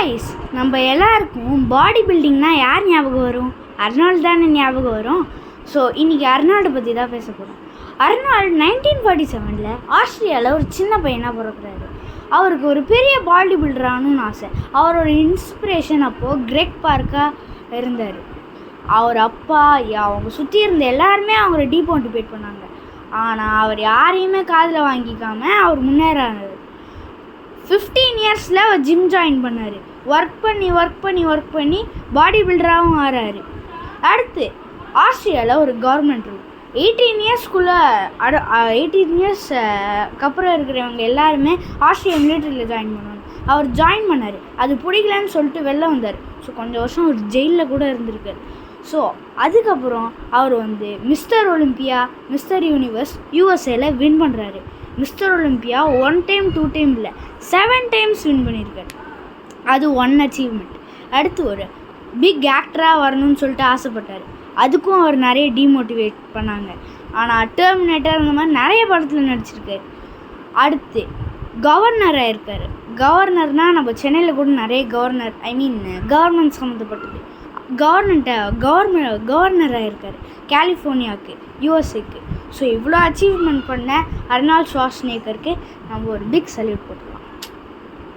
Guys, நம்ம எல்லாருக்கும் பாடி பில்டிங்னா யார் ஞாபகம் வரும்? அர்னால்டு தானே ஞாபகம் வரும். ஸோ இன்றைக்கி அர்னால்டை பற்றி தான் பேச போகிறோம். அர்னால்டு 1947 ஆஸ்திரியாவில் ஒரு சின்ன பையனாக பிறக்கிறாரு. அவருக்கு ஒரு பெரிய பாடி பில்டர் ஆகணும்னு ஆசை. அவரோட இன்ஸ்பிரேஷன் அப்போது கிரெக் பார்க்காக இருந்தார். அவர் அப்பா அவங்க சுற்றி இருந்த எல்லாருமே அவங்கள டீமோட்டிவேட் பண்ணாங்க. ஆனால் அவர் யாரையுமே காதில் வாங்கிக்காமல் அவர் முன்னேறாரு. 15 இயர்ஸில் அவர் ஜிம் ஜாயின் பண்ணார். ஒர்க் பண்ணி பாடி பில்டராகவும் ஆறாரு. அடுத்து ஆஸ்திரியாவில் ஒரு கவர்மெண்ட் ரூல் 18 இயர்ஸ்க்கு அப்புறம் இருக்கிறவங்க எல்லாருமே ஆஸ்திரியா மிலிட்ரியில் ஜாயின் பண்ணுவாங்க. அவர் ஜாயின் பண்ணார். அது பிடிக்கலன்னு சொல்லிட்டு வெளில வந்தார். ஸோ கொஞ்சம் வருஷம் அவர் ஜெயிலில் கூட இருந்திருக்கார். ஸோ அதுக்கப்புறம் அவர் மிஸ்டர் ஒலிம்பியா, மிஸ்டர் யூனிவர்ஸ் யூஎஸ்ஏல வின் பண்ணுறாரு. மிஸ்டர் ஒலிம்பியா 1 டைம் 2 டைம் இல்லை 7 டைம்ஸ் வின் பண்ணியிருக்காரு. அது ஒன் அச்சீவ்மெண்ட். அடுத்து ஒரு பிக் ஆக்டராக வரணும்னு சொல்லிட்டு ஆசைப்பட்டார். அதுக்கும் அவர் நிறைய டீமோட்டிவேட் பண்ணாங்க. ஆனால் டெர்மினேட்டர் அந்த மாதிரி நிறைய படத்தில் நடிச்சிருக்காரு. அடுத்து கவர்னராக இருக்கார். கவர்னர்னால் நம்ம சென்னையில் கூட நிறைய கவர்மெண்ட் சம்மந்தப்பட்டது கவர்னராக இருக்கார் கலிஃபோர்னியாவுக்கு, யூஎஸ்ஏக்கு. ஸோ இவ்வளோ அச்சீவ்மெண்ட் பண்ண அர்னால்டு ஷ்வார்ஸ்நெகருக்கு நம்ம ஒரு பிக் சல்யூட் போட்டுருக்கோம்.